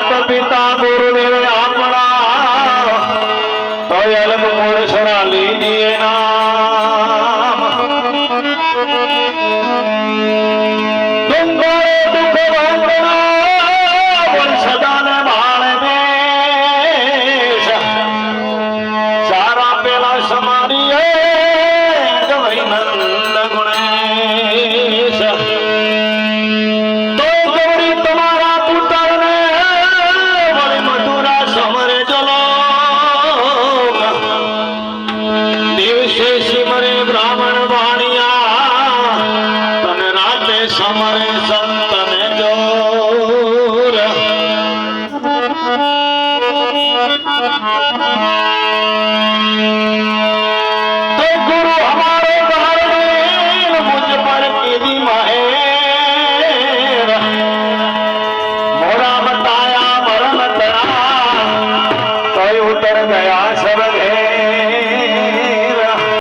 मात पिता गुरुदेव अपना तो अलग मूल सुना लीजिए नाम। तुम गए दुख भोगना बोल सदा ने भाण देश सारा पेला समारी गवई नंद गुणेश। तो गौरी तुम्हारा पुत्र ने बड़ी मथुरा समरे चलो दिवसे सिमरे ब्राह्मण वाणिया तने राते समरे संतन जोर। तो गुरु हमारे धारण मुझ पर कीधी महेर मोरा बताया मरण तड़ा तो उतर गया सब